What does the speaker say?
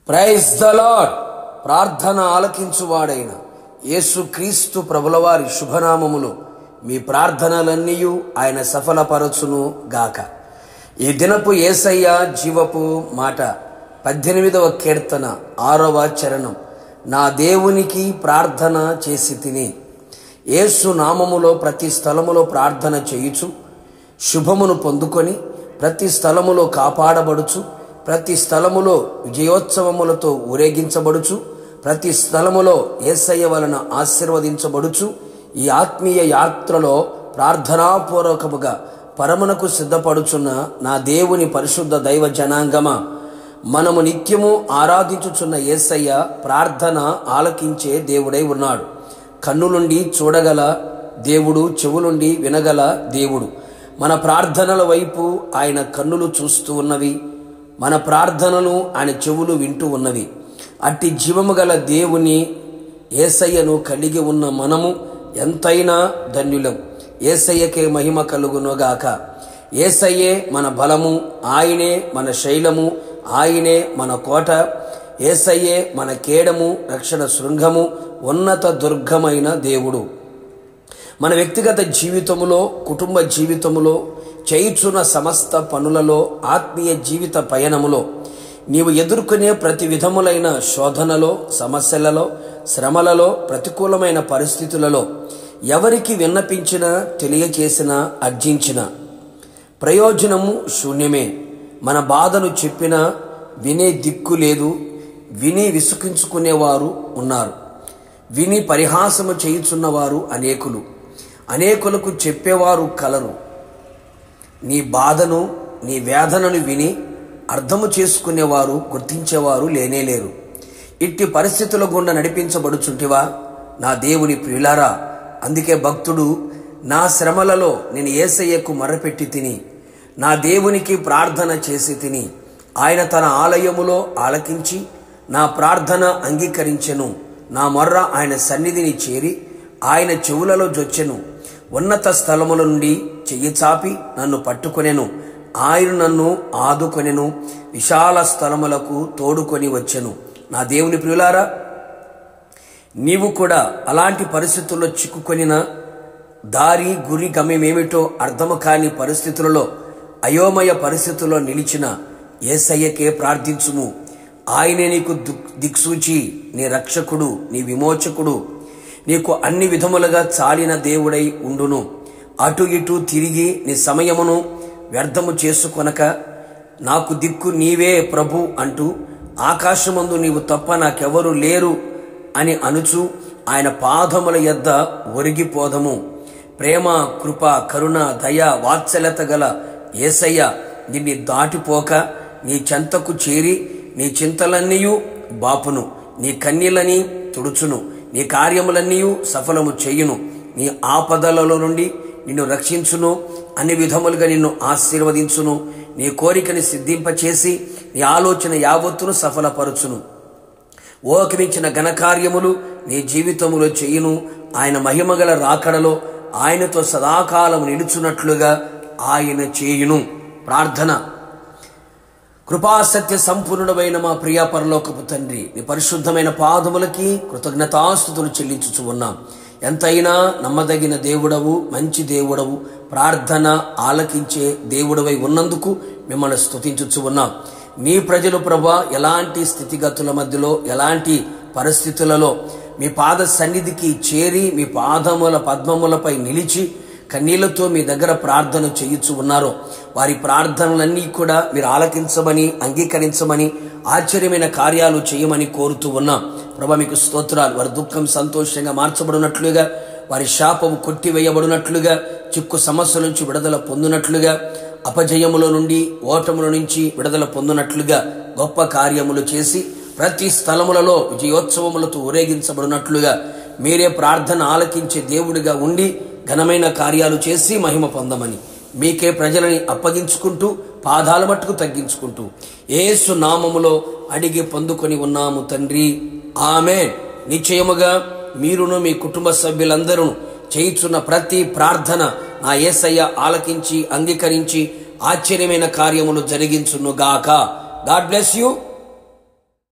Praise the lord. ప్రార్థన ఆలకించువాడైన యేసుక్రీస్తు ప్రభులవారి శుభనామములో మీ ప్రార్థనలన్నీ ఆయన సఫలపరచును గాక. ఈ దినపు యేసయ్య జీవపు మాట 18వ కీర్తన 6వ చరణం. నా దేవునికి ప్రార్థన చేసి తిని. యేసు నామములో ప్రతి స్థలములో ప్రార్థన చేయుచు శుభమును పొందుకొని ప్రతి స్థలములో కాపాడబడుచు, ప్రతి స్థలములో విజయోత్సవములతో ఊరేగించబడుచు, ప్రతి స్థలములో యేసయ్య వలన ఆశీర్వదించబడుచు, ఈ ఆత్మీయ యాత్రలో ప్రార్థనాపూర్వకముగా పరమునకు సిద్ధపడుచున్న నా దేవుని పరిశుద్ధ దైవ జనాంగమా, మనము నిత్యము ఆరాధించుచున్న యేసయ్య ప్రార్థన ఆలకించే దేవుడై ఉన్నాడు. కన్నులుండి చూడగల దేవుడు, చెవులుండి వినగల దేవుడు. మన ప్రార్థనల వైపు ఆయన కన్నులు చూస్తూ ఉన్నవి, మన ప్రార్థనలు ఆయన చెవులు వింటూ ఉన్నవి. అట్టి జీవము గల దేవుని యేసయ్యను కలిగి ఉన్న మనము ఎంతైనా ధన్యులం. యేసయ్యకే మహిమ కలుగునుగాక. యేసయ్యే మన బలము, ఆయనే మన శైలము, ఆయనే మన కోట, యేసయ్యే మన కేడము, రక్షణ శృంగము, ఉన్నత దుర్గమైన దేవుడు. మన వ్యక్తిగత జీవితములో, కుటుంబ జీవితములో, చేయుచున్న సమస్త పనులలో, ఆత్మీయ జీవిత పయనములో నీవు ఎదుర్కొనే ప్రతి విధములైన శోధనలో, సమస్యలలో, శ్రమలలో, ప్రతికూలమైన పరిస్థితులలో ఎవరికి విన్నపించినా, తెలియచేసినా, అర్జించినా ప్రయోజనము శూన్యమే. మన బాధను చెప్పినా వినే దిక్కు లేదు. విని విసుకించుకునేవారు ఉన్నారు. విని పరిహాసము చేయుచున్నవారు అనేకులు. అనేకులకు చెప్పేవారు కలరు. నీ బాధను, నీ వేదనను విని అర్థము చేసుకునేవారు, గుర్తించేవారు లేనేలేరు. ఇట్టి పరిస్థితుల గుండా నడిపించబడుచుంటివా నా దేవుని ప్రియులారా? అందుకే భక్తుడు, నా శ్రమలలో నేను యేసయ్యకు మొర్రపెట్టి తిని, నా దేవునికి ప్రార్థన చేసి తిని, ఆయన తన ఆలయములో ఆలకించి నా ప్రార్థన అంగీకరించెను. నా మొర్ర ఆయన సన్నిధిని చేరి ఆయన చెవులలో జొచ్చెను. ఉన్నత స్థలముల నుండి చెయ్యి చాపి నన్ను పట్టుకొనెను. ఆయన నన్ను ఆదుకొనెను, విశాల స్థలములకు తోడుకొని వచ్చెను. నా దేవుని ప్రియులారా, నీవు కూడా అలాంటి పరిస్థితుల్లో చిక్కుకొనిన, దారి గురి గమ్యమేమిటో అర్థము కాని పరిస్థితులలో, అయోమయ పరిస్థితుల్లో నిలిచిన యేసయ్యకే ప్రార్థించుము. ఆయనే నీకు దిక్సూచి, నీ రక్షకుడు, నీ విమోచకుడు, నీకు అన్ని విధములుగా చాలిన దేవుడై ఉండును. అటు ఇటు తిరిగి నీ సమయమును వ్యర్థము చేసుకొనక, నాకు దిక్కు నీవే ప్రభు అంటూ, ఆకాశమందు నీవు తప్ప నాకెవరు లేరు అని అనుచు ఆయన పాదముల యొద్ద ఒరిగిపోదము. ప్రేమ, కృప, కరుణ, దయ, వాత్సల్యత గల యేసయ్య నిన్ను దాటిపోక నీ చెంతకు చేరి నీ చింతలన్నీయు బాపును, నీ కన్నీళ్ళని తుడుచును, నీ కార్యములన్నీ సఫలము చేయును, నీ ఆపదలలో నుండి నిన్ను రక్షించును, అన్ని విధములుగా నిన్ను ఆశీర్వదించును, నీ కోరికని సిద్ధింపచేసి నీ ఆలోచన యావత్తును సఫలపరచును. ఓకమించిన ఘనకార్యములు నీ జీవితములో చేయును. ఆయన మహిమగల రాకడలో ఆయనతో సదాకాలం నిలుచున్నట్లుగా ఆయన చేయును. ప్రార్థన. కృపాసత్య సంపూర్ణుడమైన మా ప్రియ పరలోకపు తండ్రి, నీ పరిశుద్ధమైన పాదములకి కృతజ్ఞతాస్తుతులు చెల్లించుచు ఉన్నాం. ఎంతైనా నమ్మదగిన దేవుడవు, మంచి దేవుడవు, ప్రార్థన ఆలకించే దేవుడవై ఉన్నందుకు మిమ్మల్ని స్తుతించుచు ఉన్నాం. నీ ప్రజలు ప్రభా ఎలాంటి స్థితిగతుల మధ్యలో, ఎలాంటి పరిస్థితులలో మీ పాద సన్నిధికి చేరి మీ పాదముల పద్మములపై నిలిచి కన్నీళ్లతో మీ దగ్గర ప్రార్థన చేయుచు ఉన్నారో వారి ప్రార్థనలన్నీ కూడా మీరు ఆలకించమని, అంగీకరించమని, ఆశ్చర్యమైన కార్యాలు చేయమని కోరుతూ ఉన్నాం. ప్రభా మీకు స్తోత్రాలు. వారి దుఃఖం సంతోషంగా మార్చబడినట్లుగా, వారి శాపము కొట్టివేయబడినట్లుగా, చిక్కు సమస్యల నుంచి విడుదల పొందినట్లుగా, అపజయముల నుండి, ఓటముల నుంచి విడుదల పొందినట్లుగా గొప్ప కార్యములు చేసి ప్రతి స్థలములలో విజయోత్సవములతో ఊరేగించబడినట్లుగా మీరే ప్రార్థన ఆలకించే దేవుడిగా ఉండి ఘనమైన కార్యాలు చేసి మహిమ పొందమని మీకే ప్రజలని అప్పగించుకుంటూ పాదాల మట్టుకు తగ్గించుకుంటూ యేసు నామములో అడిగి పొందుకొని ఉన్నాము తండ్రి. ఆమేన్. నిశ్చయముగా మీరును మీ కుటుంబ సభ్యులందరూ చేయుచున్న ప్రతి ప్రార్థన నా యేసయ్య ఆలకించి, అంగీకరించి ఆశ్చర్యమైన కార్యములు జరిగించును గాక. God bless you.